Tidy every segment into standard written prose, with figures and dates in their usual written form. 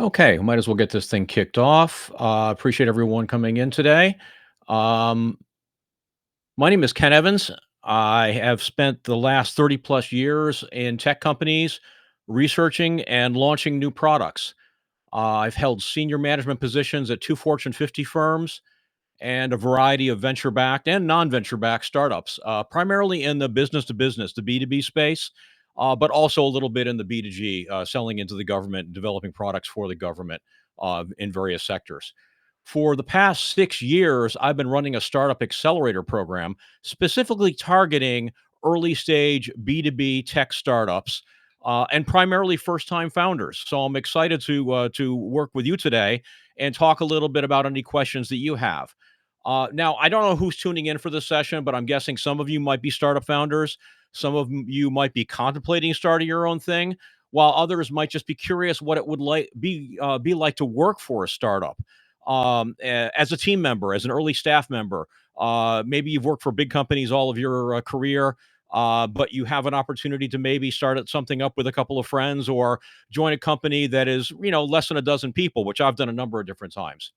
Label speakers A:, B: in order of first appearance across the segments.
A: Okay, might as well get this thing kicked off. Appreciate everyone coming in today. Um, my name is Ken Evans. I have spent the last 30 plus years in tech companies researching and launching new products. I've held senior management positions at two Fortune 50 firms and a variety of venture backed and non venture backed startups, primarily in the business to business, the B2B space, but also a little bit in the B2G, selling into the government and developing products for the government in various sectors. For the past 6 years, I've been running a startup accelerator program specifically targeting early stage B2B tech startups. And primarily first-time founders. So I'm excited to work with you today and talk a little bit about any questions that you have. Now, I don't know who's tuning in for this session, but I'm guessing some of you might be startup founders. You might be contemplating starting your own thing, while others might just be curious what it would be like to work for a startup as a team member, as an early staff member. Maybe you've worked for big companies all of your career, but you have an opportunity to maybe something up with a couple of friends or join a company that is, less than a dozen people, which I've done a number of different times.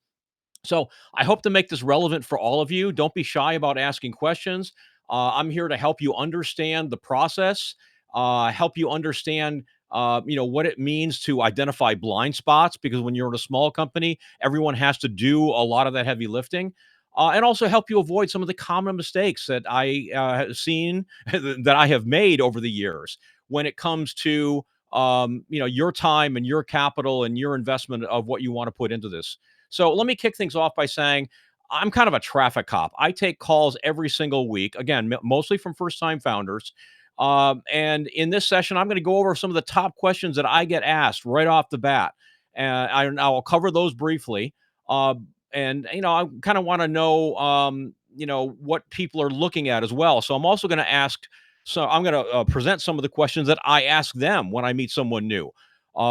A: So I hope to make this relevant for all of you. Don't be shy about asking questions. I'm here to help you understand the process, help you understand, what it means to identify blind spots. Because when you're in a small company, everyone has to do a lot of that heavy lifting, and also help you avoid some of the common mistakes that I have seen that I have made over the years when it comes to your time and your capital and your investment of what you want to put into this. So let me kick things off by saying I'm kind of a traffic cop. I take calls every single week, again, mostly from first time founders. And in this session, I'm going to go over some of the top questions that I get asked right off the bat. And I'll cover those briefly. Uh, and, I kind of want to know, what people are looking at as well. So I'm also going to I'm going to present some of the questions that I ask them when I meet someone new,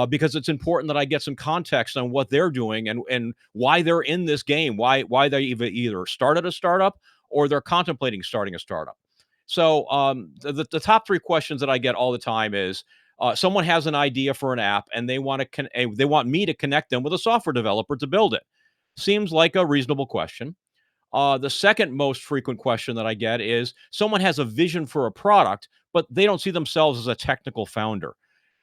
A: because it's important that I get some context on what they're doing and why they're in this game, why they either started a startup or they're contemplating starting a startup. So the top three questions that I get all the time is someone has an idea for an app and they want me to connect them with a software developer to build it. Seems like a reasonable question. The second most frequent question that I get is someone has a vision for a product, but they don't see themselves as a technical founder.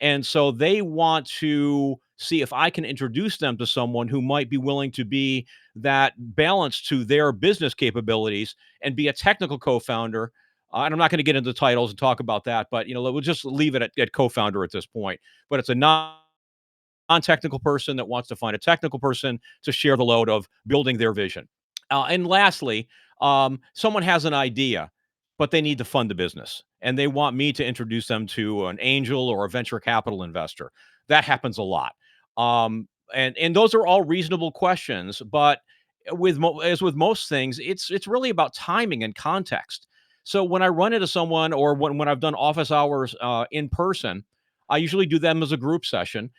A: And so they want to see if I can introduce them to someone who might be willing to be that balance to their business capabilities and be a technical co-founder. And I'm not going to get into titles and talk about that, but we'll just leave it at co-founder at this point. But it's a non-technical person that wants to find a technical person to share the load of building their vision. And lastly, someone has an idea, but they need to fund the business, and they want me to introduce them to an angel or a venture capital investor. That happens a lot, and those are all reasonable questions. But as with most things, it's really about timing and context. So when I run into someone, or when I've done office hours in person, I usually do them as a group session.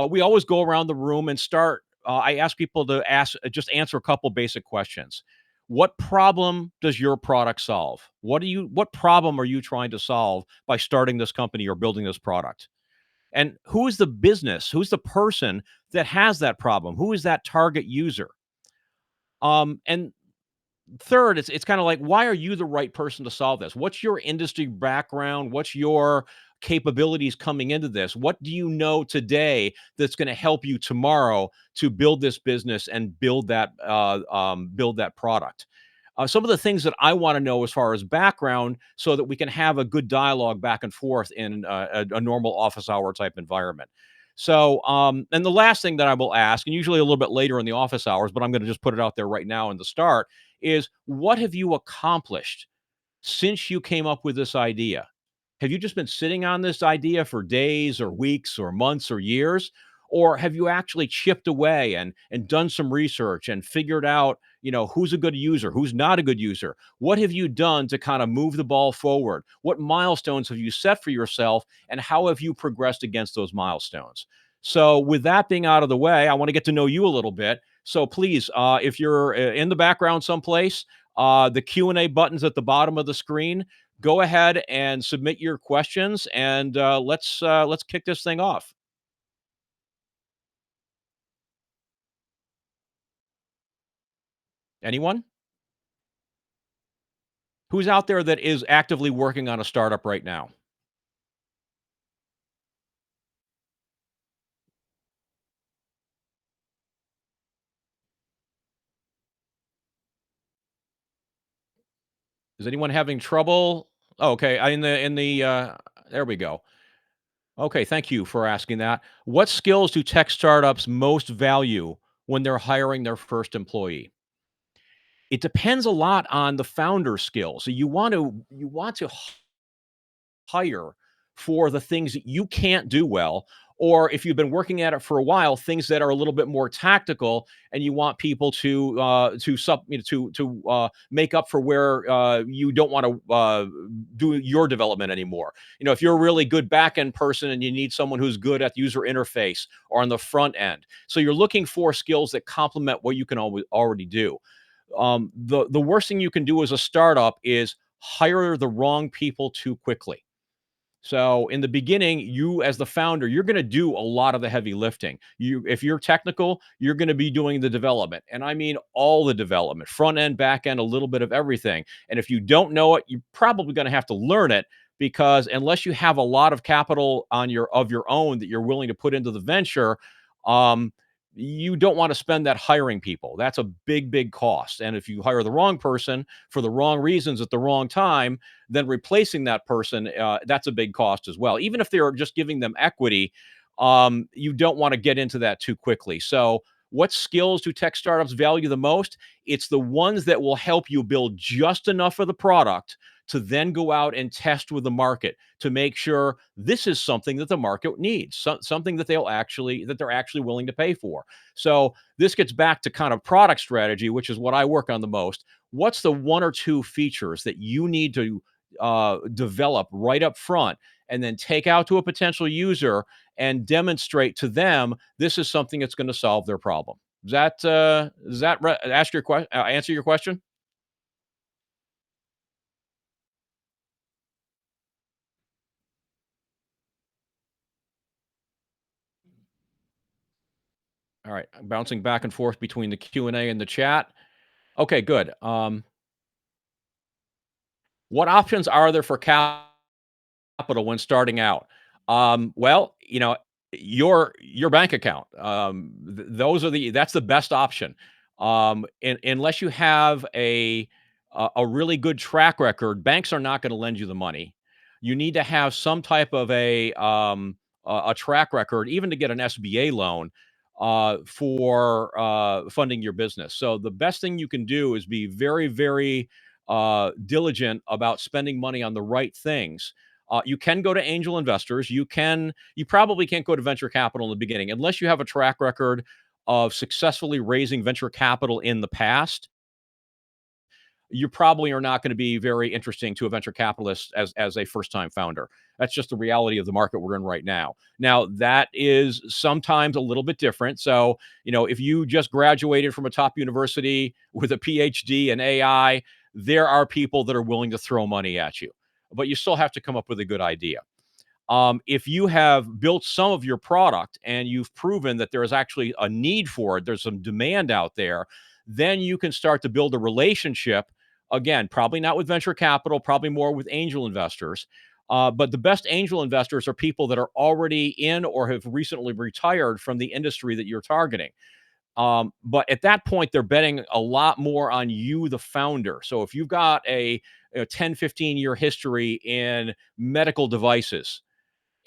A: We always go around the room and start. I ask people to just answer a couple basic questions. What problem does your product solve? What problem are you trying to solve by starting this company or building this product? And who is the business? Who's the person that has that problem? Who is that target user? And third, it's kind of like, why are you the right person to solve this? What's your industry background? What's your capabilities coming into this? What do you know today that's going to help you tomorrow to build this business and build that product? Some of the things that I want to know as far as background, so that we can have a good dialogue back and forth in a normal office hour type environment. So, and the last thing that I will ask, and usually a little bit later in the office hours, but I'm going to just put it out there right now in the start, is what have you accomplished since you came up with this idea? Have you just been sitting on this idea for days or weeks or months or years? Or have you actually chipped away and done some research and figured out, who's a good user, who's not a good user? What have you done to kind of move the ball forward? What milestones have you set for yourself, and how have you progressed against those milestones? So, with that being out of the way, I want to get to know you a little bit. So, please, if you're in the background someplace, the Q&A button's at the bottom of the screen. Go ahead and submit your questions, and let's kick this thing off. Anyone? Who's out there that is actively working on a startup right now? Is anyone having trouble? Oh, okay, there we go. Okay, thank you for asking that. What skills do tech startups most value when they're hiring their first employee? It depends a lot on the founder skills. So you want to hire for the things that you can't do well, or if you've been working at it for a while, things that are a little bit more tactical, and you want people to make up for where you don't want to do your development anymore. If you're a really good back end person and you need someone who's good at the user interface or on the front end, so you're looking for skills that complement what you can already do. The worst thing you can do as a startup is hire the wrong people too quickly. So in the beginning, you as the founder, you're going to do a lot of the heavy lifting. If you're technical, you're going to be doing the development. And I mean all the development, front end, back end, a little bit of everything. And if you don't know it, you're probably going to have to learn it, because unless you have a lot of capital of your own that you're willing to put into the venture, um, you don't want to spend that hiring people. That's a big, big cost. And if you hire the wrong person for the wrong reasons at the wrong time, then replacing that person, that's a big cost as well. Even if they're just giving them equity, you don't want to get into that too quickly. So, what skills do tech startups value the most? It's the ones that will help you build just enough of the product to then go out and test with the market to make sure this is something that the market needs, something that they're actually willing to pay for. So this gets back to kind of product strategy, which is what I work on the most. What's the one or two features that you need to develop right up front, and then take out to a potential user and demonstrate to them this is something that's going to solve their problem? Does that answer your question? All right, I'm bouncing back and forth between the Q&A and the chat. Okay, good. What options are there for capital when starting out? Well, your bank account. That's the best option. Unless you have a really good track record, banks are not going to lend you the money. You need to have some type of a track record, even to get an SBA loan for funding your business. So the best thing you can do is be very, very diligent about spending money on the right things. You can go to angel investors. You probably can't go to venture capital in the beginning unless you have a track record of successfully raising venture capital in the past. You probably are not going to be very interesting to a venture capitalist as a first time founder. That's just the reality of the market we're in right now. Now, that is sometimes a little bit different. So, if you just graduated from a top university with a PhD in AI, there are people that are willing to throw money at you, but you still have to come up with a good idea. If you have built some of your product and you've proven that there is actually a need for it, there's some demand out there, then you can start to build a relationship. Again, probably not with venture capital, probably more with angel investors. But the best angel investors are people that are already in or have recently retired from the industry that you're targeting. But at that point, they're betting a lot more on you, the founder. So if you've got a 10, 15-year history in medical devices,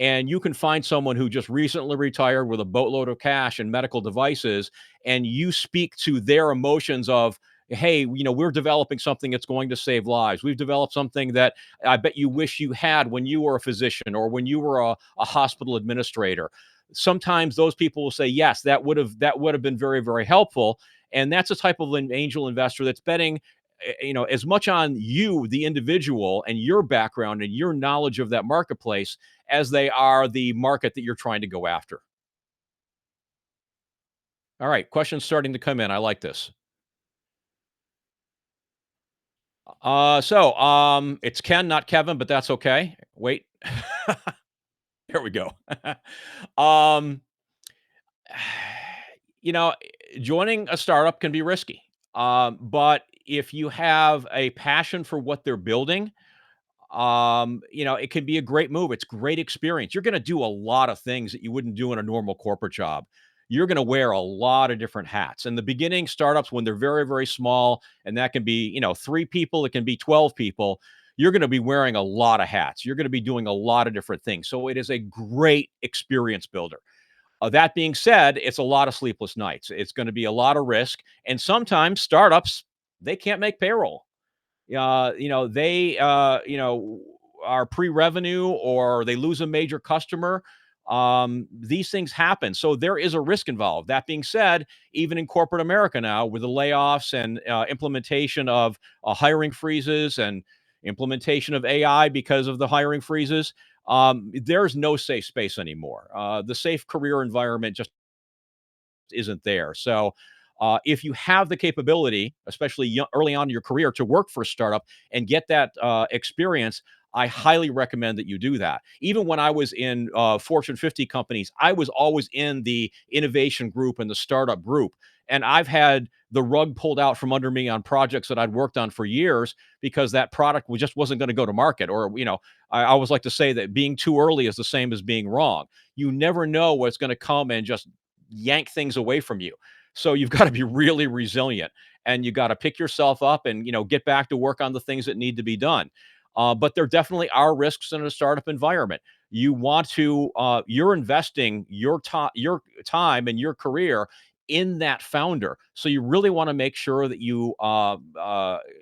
A: and you can find someone who just recently retired with a boatload of cash and medical devices, and you speak to their emotions of, hey, we're developing something that's going to save lives. We've developed something that I bet you wish you had when you were a physician or when you were a hospital administrator. Sometimes those people will say, yes, that would have been very, very helpful. And that's a type of an angel investor that's betting as much on you, the individual, and your background and your knowledge of that marketplace as they are the market that you're trying to go after. All right, questions starting to come in. I like this. It's Ken, not Kevin, but that's okay. Wait, there we go. um, you know, joining a startup can be risky. But if you have a passion for what they're building, it can be a great move. It's great experience. You're going to do a lot of things that you wouldn't do in a normal corporate job. You're going to wear a lot of different hats. In the beginning, startups, when they're very, very small, and that can be, 3 people, it can be 12 people, you're going to be wearing a lot of hats. You're going to be doing a lot of different things. So it is a great experience builder. That being said, it's a lot of sleepless nights. It's going to be a lot of risk. And sometimes startups, they can't make payroll. They are pre-revenue or they lose a major customer. These things happen, so there is a risk involved. That being said, even in corporate America now, with the layoffs and implementation of hiring freezes and implementation of AI because of the hiring freezes, there's no safe space anymore. The safe career environment just isn't there. So, if you have the capability, especially early on in your career, to work for a startup and get that experience, I highly recommend that you do that. Even when I was in Fortune 50 companies, I was always in the innovation group and the startup group. And I've had the rug pulled out from under me on projects that I'd worked on for years because that product just wasn't going to go to market. Or, I always like to say that being too early is the same as being wrong. You never know what's going to come and just yank things away from you. So you've got to be really resilient and you got to pick yourself up and, get back to work on the things that need to be done. But there definitely are risks in a startup environment. You want to, you're investing your time and your career in that founder. So you really want to make sure that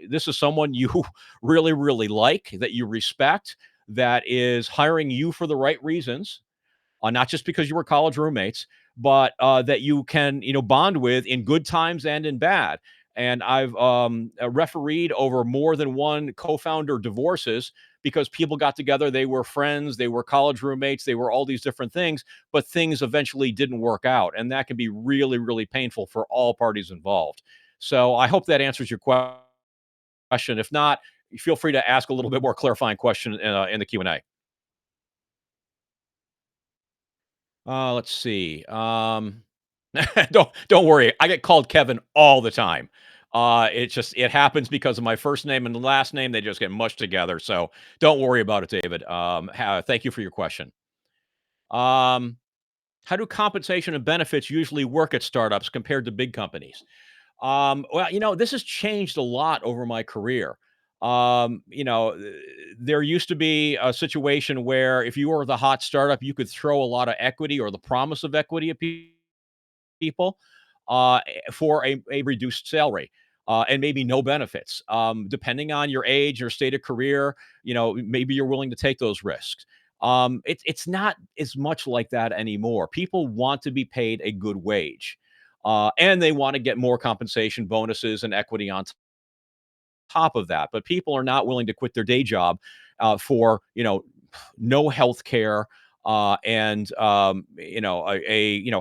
A: this is someone you really, really like, that you respect, that is hiring you for the right reasons, not just because you were college roommates, but that you can, bond with in good times and in bad. And I've refereed over more than one co-founder divorces because people got together. They were friends, they were college roommates, they were all these different things, but things eventually didn't work out, and that can be really, really painful for all parties involved. So I hope that answers your question. If not, feel free to ask a little bit more clarifying question in the Q&A. Let's see. Don't worry. I get called Kevin all the time. It happens because of my first name and the last name. They just get mushed together. So don't worry about it, David. Thank you for your question. Um, how do compensation and benefits usually work at startups compared to big companies? Well, this has changed a lot over my career. There used to be a situation where if you were the hot startup, you could throw a lot of equity or the promise of equity at people for a reduced salary. And maybe no benefits. Depending on your age, your state of career, maybe you're willing to take those risks. It's not as much like that anymore. People want to be paid a good wage, and they want to get more compensation, bonuses, and equity on top of that. But people are not willing to quit their day job for no health care and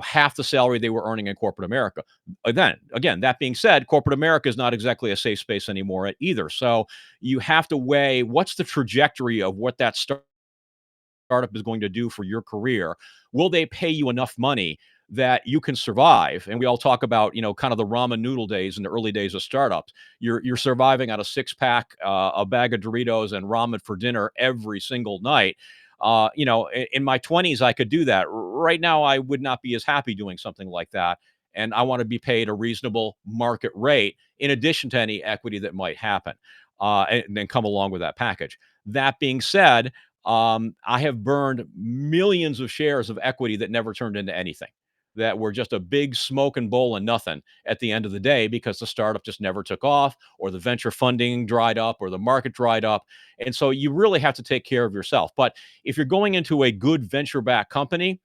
A: half the salary they were earning in corporate America. Again, that being said, corporate America is not exactly a safe space anymore either. So you have to weigh what's the trajectory of what that startup is going to do for your career. Will they pay you enough money that you can survive? And we all talk about, kind of the ramen noodle days in the early days of startups. You're surviving on a six pack, a bag of Doritos and ramen for dinner every single night. In my 20s, I could do that. Right now, I would not be as happy doing something like that. And I want to be paid a reasonable market rate in addition to any equity that might happen and then come along with that package. That being said, I have burned millions of shares of equity that never turned into anything, that were just a big smoke and bowl and nothing at the end of the day because the startup just never took off, or the venture funding dried up, or the market dried up. And so you really have to take care of yourself. But if you're going into a good venture backed company,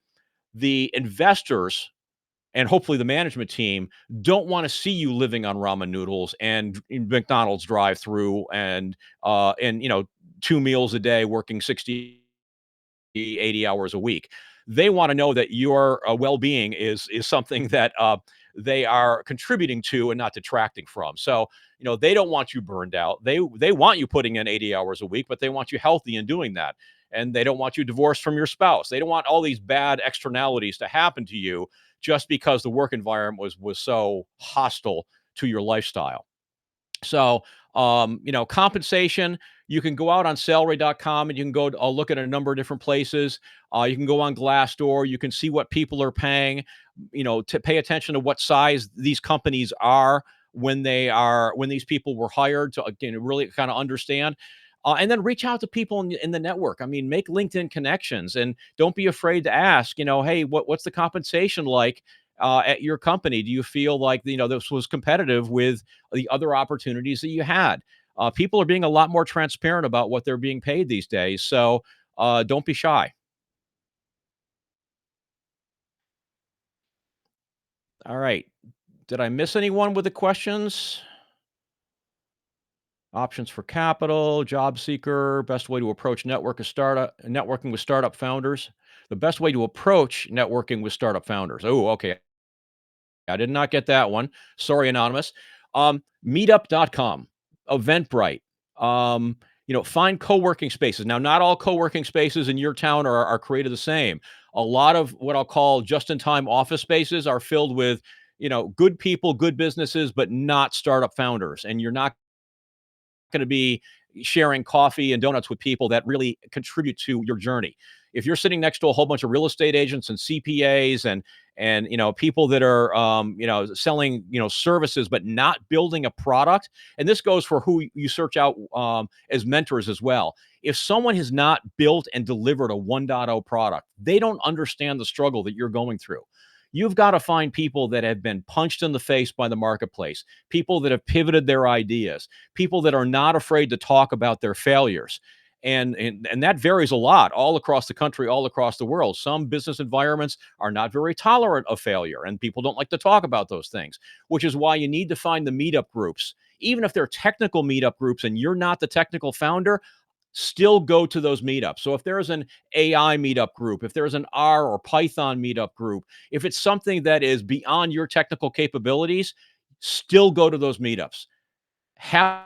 A: the investors and hopefully the management team don't want to see you living on ramen noodles and McDonald's drive through and 2 meals a day, working 60, 80 hours a week. They want to know that your well-being is something that they are contributing to and not detracting from. So, they don't want you burned out. They want you putting in 80 hours a week, but they want you healthy in doing that. And they don't want you divorced from your spouse. They don't want all these bad externalities to happen to you just because the work environment was so hostile to your lifestyle. So, compensation, you can go out on salary.com and you can go look at a number of different places. You can go on Glassdoor. You can see what people are paying, to pay attention to what size these companies are when these people were hired to, again, really kind of understand. And then reach out to people in the network. I mean, make LinkedIn connections and don't be afraid to ask, hey, what's the compensation like at your company? Do you feel like, this was competitive with the other opportunities that you had? People are being a lot more transparent about what they're being paid these days. So don't be shy. All right. Did I miss anyone with the questions? Options for capital, job seeker, best way to approach networking with startup founders. The best way to approach networking with startup founders. Oh, okay. I did not get that one. Sorry, anonymous. Meetup.com, Eventbrite. Find co-working spaces. Now, not all co-working spaces in your town are created the same. A lot of what I'll call just-in-time office spaces are filled with, good people, good businesses, but not startup founders. And you're not going to be sharing coffee and donuts with people that really contribute to your journey. If you're sitting next to a whole bunch of real estate agents and CPAs and people that are selling services but not building a product, and this goes for who you search out as mentors as well. If someone has not built and delivered a 1.0 product, they don't understand the struggle that you're going through. You've got to find people that have been punched in the face by the marketplace, people that have pivoted their ideas, people that are not afraid to talk about their failures. And that varies a lot all across the country, all across the world. Some business environments are not very tolerant of failure, and people don't like to talk about those things, which is why you need to find the meetup groups. Even if they're technical meetup groups and you're not the technical founder, still go to those meetups. So if there's an AI meetup group, if there's an R or Python meetup group, if it's something that is beyond your technical capabilities, still go to those meetups. Have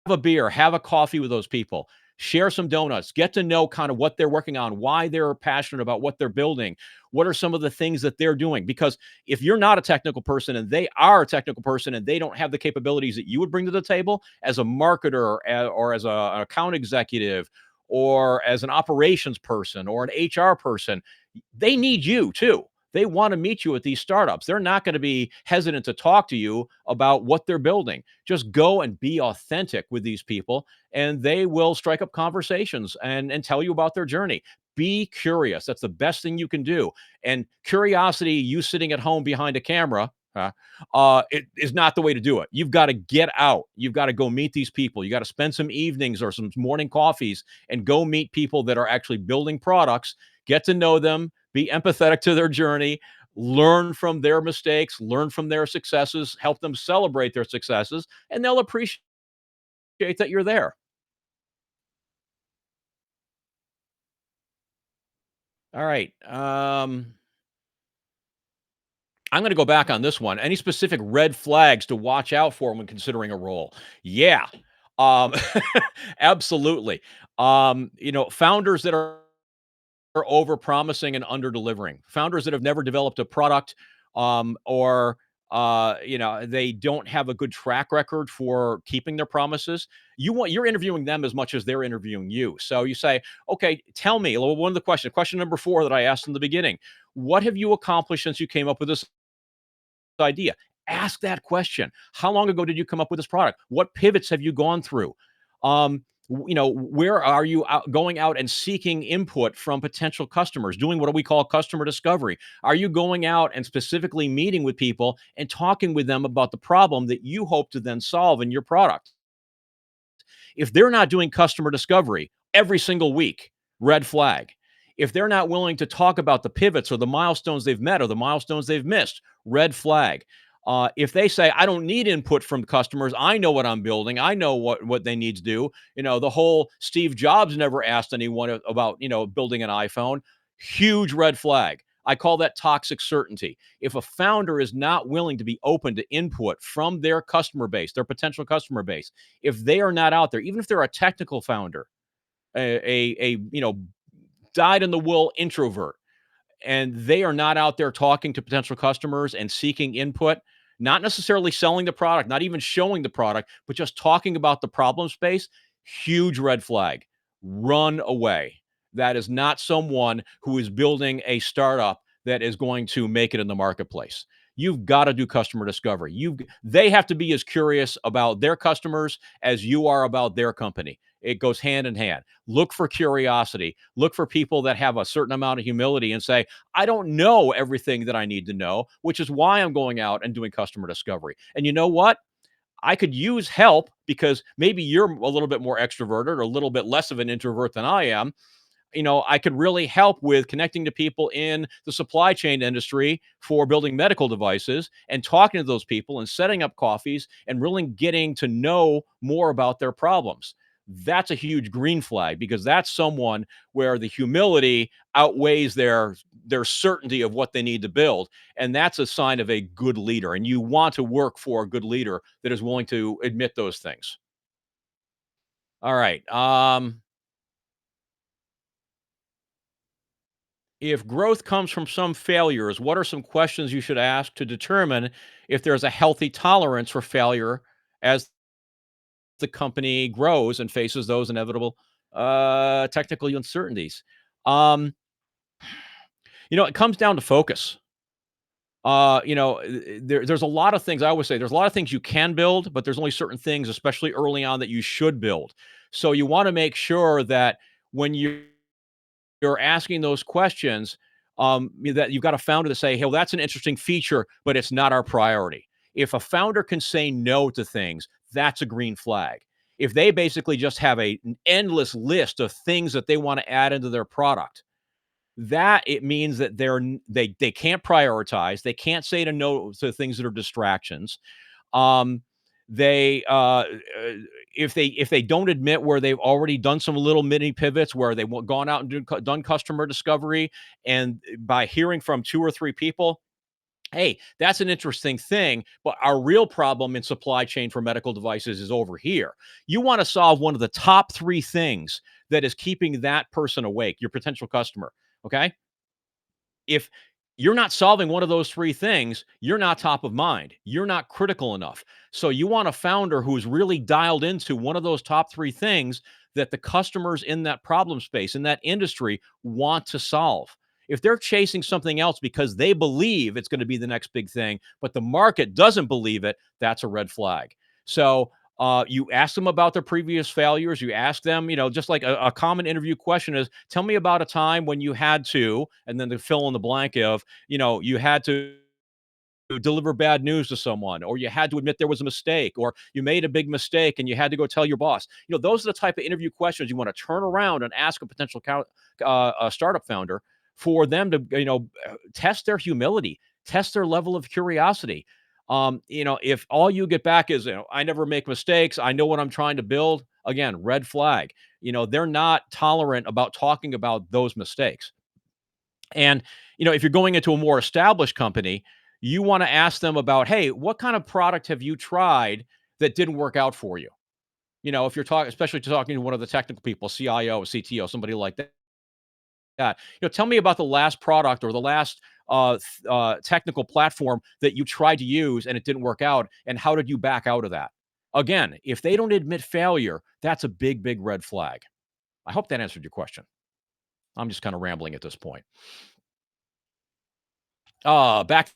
A: a beer, have a coffee with those people, share some donuts, get to know kind of what they're working on, why they're passionate about what they're building, what are some of the things that they're doing. Because if you're not a technical person and they are a technical person and they don't have the capabilities that you would bring to the table as a marketer or as an account executive or as an operations person or an HR person, they need you too. They want to meet you at these startups. They're not going to be hesitant to talk to you about what they're building. Just go and be authentic with these people, and they will strike up conversations and tell you about their journey. Be curious. That's the best thing you can do. And curiosity, you sitting at home behind a camera, it is not the way to do it. You've got to get out. You've got to go meet these people. You got to spend some evenings or some morning coffees and go meet people that are actually building products. Get to know them, be empathetic to their journey, learn from their mistakes, learn from their successes, help them celebrate their successes, and they'll appreciate that you're there. All right. I'm going to go back on this one. Any specific red flags to watch out for when considering a role? Yeah. Um, absolutely. Founders that are over promising and under delivering. Founders that have never developed a product, or they don't have a good track record for keeping their promises. You're interviewing them as much as they're interviewing you. So you say, okay, tell me. Well, one of the questions, question number 4 that I asked in the beginning, what have you accomplished since you came up with this idea? Ask that question. How long ago did you come up with this product? What pivots have you gone through? Where are you going out and seeking input from potential customers, doing what we call customer discovery? Are you going out and specifically meeting with people and talking with them about the problem that you hope to then solve in your product? If they're not doing customer discovery every single week, red flag. If they're not willing to talk about the pivots or the milestones they've met or the milestones they've missed, red flag. If they say, I don't need input from customers, I know what I'm building, I know what they need to do. The whole Steve Jobs never asked anyone about, building an iPhone. Huge red flag. I call that toxic certainty. If a founder is not willing to be open to input from their customer base, their potential customer base, if they are not out there, even if they're a technical founder, a dyed in the wool introvert, and they are not out there talking to potential customers and seeking input, not necessarily selling the product, not even showing the product, but just talking about the problem space, huge red flag. Run away. That is not someone who is building a startup that is going to make it in the marketplace. You've got to do customer discovery. They have to be as curious about their customers as you are about their company. It goes hand in hand. Look for curiosity. Look for people that have a certain amount of humility and say, I don't know everything that I need to know, which is why I'm going out and doing customer discovery. And you know what? I could use help because maybe you're a little bit more extroverted or a little bit less of an introvert than I am. I could really help with connecting to people in the supply chain industry for building medical devices and talking to those people and setting up coffees and really getting to know more about their problems. That's a huge green flag because that's someone where the humility outweighs their certainty of what they need to build, and that's a sign of a good leader, and you want to work for a good leader that is willing to admit those things. All right. If growth comes from some failures, what are some questions you should ask to determine if there's a healthy tolerance for failure as the company grows and faces those inevitable technical uncertainties? Um, it comes down to focus. There's a lot of things I always say. There's a lot of things you can build, but there's only certain things, especially early on, that you should build. So you want to make sure that when you're asking those questions, that you've got a founder to say, "Hey, well, that's an interesting feature, but it's not our priority." If a founder can say no to things, that's a green flag. If they basically just have an endless list of things that they want to add into their product, that it means that they can't prioritize, they can't say to no to things that are distractions. Um, they if they don't admit where they've already done some little mini pivots where they've gone out and done customer discovery, and by hearing from two or three people, hey, that's an interesting thing, but our real problem in supply chain for medical devices is over here. You want to solve one of the top three things that is keeping that person awake, your potential customer. Okay, if you're not solving one of those three things, you're not top of mind. You're not critical enough. So you want a founder who's really dialed into one of those top three things that the customers in that problem space, in that industry, want to solve. If they're chasing something else because they believe it's going to be the next big thing, but the market doesn't believe it, that's a red flag. So you ask them about their previous failures. You ask them, just like a common interview question is, tell me about a time when you had to, and then to fill in the blank of, you had to deliver bad news to someone, or you had to admit there was a mistake, or you made a big mistake and you had to go tell your boss. Those are the type of interview questions you want to turn around and ask a potential a startup founder for them to, test their humility, test their level of curiosity. If all you get back is, I never make mistakes, I know what I'm trying to build, again, red flag. They're not tolerant about talking about those mistakes. And, if you're going into a more established company, you want to ask them about, hey, what kind of product have you tried that didn't work out for you? If you're talking, especially talking to one of the technical people, CIO, CTO, somebody like that, tell me about the last product or the last technical platform that you tried to use and it didn't work out. And how did you back out of that? Again, if they don't admit failure, that's a big, big red flag. I hope that answered your question. I'm just kind of rambling at this point. Back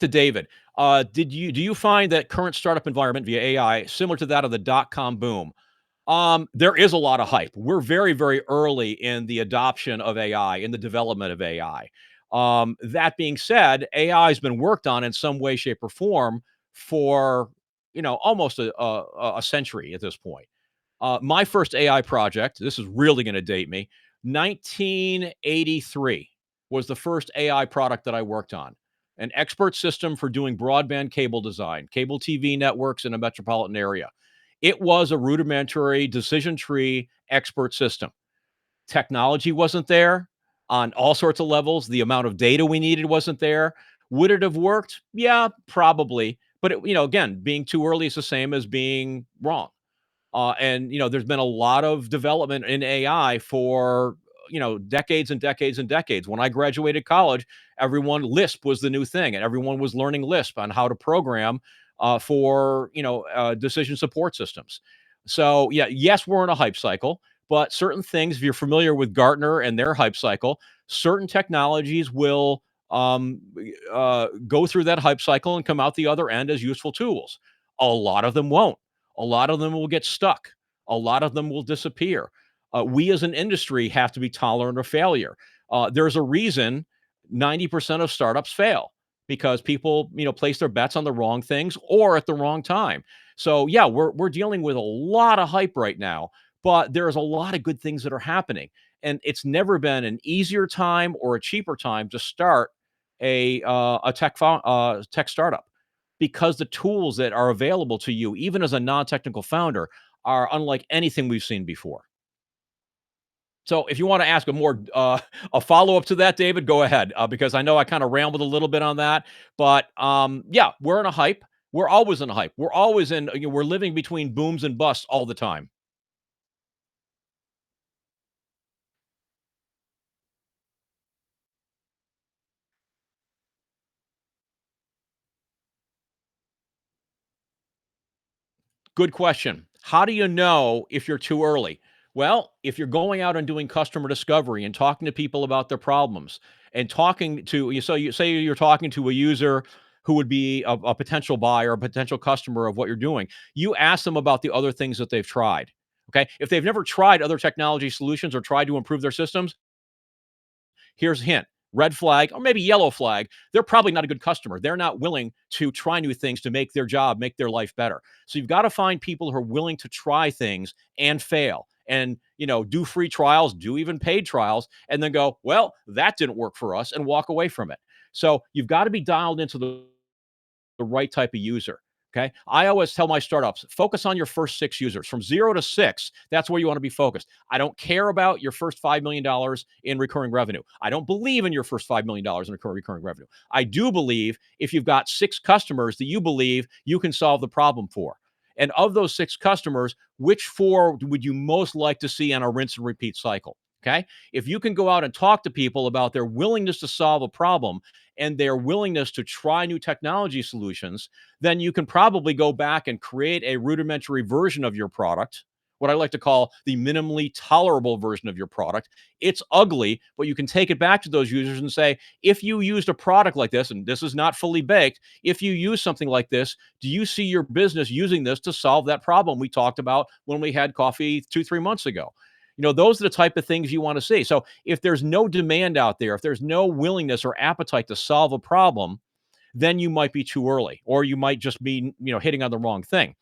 A: to David. Do you find that current startup environment via AI similar to that of the dot-com boom? There is a lot of hype. We're very, very early in the adoption of AI, in the development of AI. That being said, AI has been worked on in some way, shape, or form for almost a century at this point. My first AI project, this is really going to date me, 1983 was the first AI product that I worked on. An expert system for doing broadband cable design, cable TV networks in a metropolitan area. It was a rudimentary decision tree expert system. Technology wasn't there on all sorts of levels. The amount of data we needed wasn't there. Would it have worked? Yeah, probably. But again, being too early is the same as being wrong. And there's been a lot of development in AI for decades and decades and decades. When I graduated college, everyone Lisp was the new thing, and everyone was learning Lisp on how to program for decision support systems. So yeah, yes, we're in a hype cycle, but certain things, if you're familiar with Gartner and their hype cycle, certain technologies will go through that hype cycle and come out the other end as useful tools. A lot of them won't. A lot of them will get stuck. A lot of them will disappear. We as an industry have to be tolerant of failure. There's a reason 90% of startups fail because people, place their bets on the wrong things or at the wrong time. So yeah, we're dealing with a lot of hype right now, but there's a lot of good things that are happening. And it's never been an easier time or a cheaper time to start a tech startup because the tools that are available to you, even as a non-technical founder, are unlike anything we've seen before. So, if you want to ask a follow up to that, David, go ahead because I know I kind of rambled a little bit on that, but yeah, we're in a hype. We're always in a hype. We're always in. We're living between booms and busts all the time. Good question. How do you know if you're too early? Well, if you're going out and doing customer discovery and talking to people about their problems and talking to you, so you say you're talking to a user who would be a potential buyer, a potential customer of what you're doing, you ask them about the other things that they've tried. Okay. If they've never tried other technology solutions or tried to improve their systems, here's a hint: red flag or maybe yellow flag. They're probably not a good customer. They're not willing to try new things to make their job, make their life better. So you've got to find people who are willing to try things and fail and do free trials, do even paid trials, and then go, well, that didn't work for us, and walk away from it. So you've got to be dialed into the right type of user. Okay. I always tell my startups, focus on your first six users from 0 to 6. That's where you want to be focused. I don't care about your first $5 million in recurring revenue. I don't believe in your first $5 million in recurring revenue. I do believe if you've got six customers that you believe you can solve the problem for. And of those six customers, which four would you most like to see on a rinse and repeat cycle? Okay. If you can go out and talk to people about their willingness to solve a problem and their willingness to try new technology solutions, then you can probably go back and create a rudimentary version of your product, what I like to call the minimally tolerable version of your product. It's ugly, but you can take it back to those users and say, if you used a product like this, and this is not fully baked, if you use something like this, do you see your business using this to solve that problem we talked about when we had coffee 2, 3 months ago? Those are the type of things you want to see. So if there's no demand out there, if there's no willingness or appetite to solve a problem, then you might be too early, or you might just be, hitting on the wrong thing.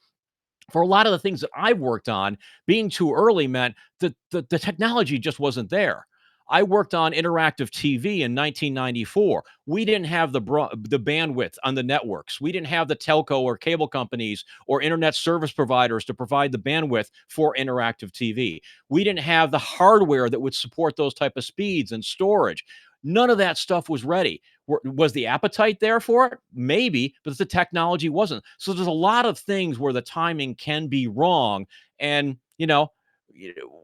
A: For a lot of the things that I've worked on, being too early meant that the technology just wasn't there. I worked on interactive TV in 1994. We didn't have the bandwidth on the networks. We didn't have the telco or cable companies or internet service providers to provide the bandwidth for interactive TV. We didn't have the hardware that would support those type of speeds and storage. None of that stuff was ready. Was the appetite there for it? Maybe, but the technology wasn't. So there's a lot of things where the timing can be wrong. And,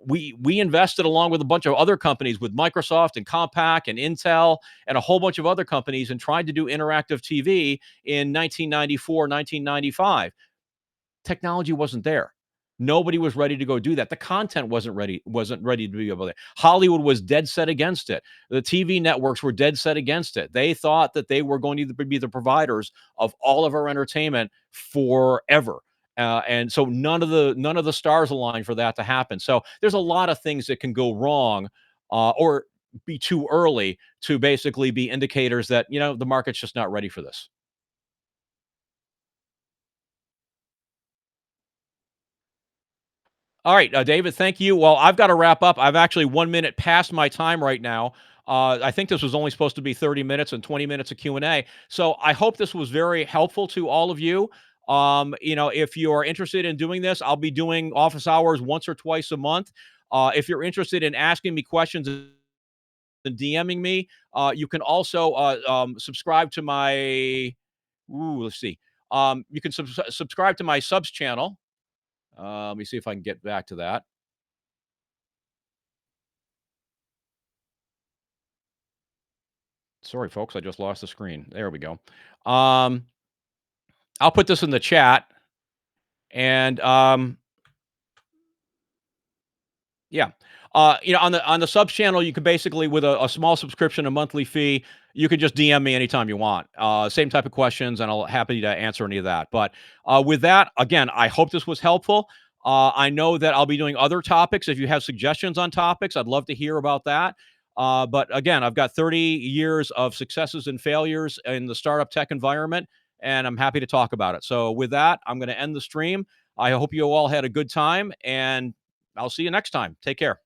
A: we invested along with a bunch of other companies with Microsoft and Compaq and Intel and a whole bunch of other companies and tried to do interactive TV in 1994, 1995. Technology wasn't there. Nobody was ready to go do that. The content wasn't ready to be able to. Hollywood was dead set against it. The TV networks were dead set against it. They thought that they were going to be the providers of all of our entertainment forever. And so none of the stars aligned for that to happen. So there's a lot of things that can go wrong, or be too early to basically be indicators that the market's just not ready for this. All right, David, thank you. Well, I've got to wrap up. I've actually 1 minute past my time right now. I think this was only supposed to be 30 minutes and 20 minutes of Q&A. So I hope this was very helpful to all of you. If you are interested in doing this, I'll be doing office hours once or twice a month. If you're interested in asking me questions and DMing me, you can also subscribe to my. Let's see. You can subscribe to my subs channel. Let me see if I can get back to that. Sorry, folks, I just lost the screen. There we go. Um, I'll put this in the chat, and yeah. On the subs channel, you can basically, with a small subscription, a monthly fee, you can just DM me anytime you want. Same type of questions, and I'll happy to answer any of that. But with that, again, I hope this was helpful. I know that I'll be doing other topics. If you have suggestions on topics, I'd love to hear about that. But again, I've got 30 years of successes and failures in the startup tech environment, and I'm happy to talk about it. So with that, I'm going to end the stream. I hope you all had a good time, and I'll see you next time. Take care.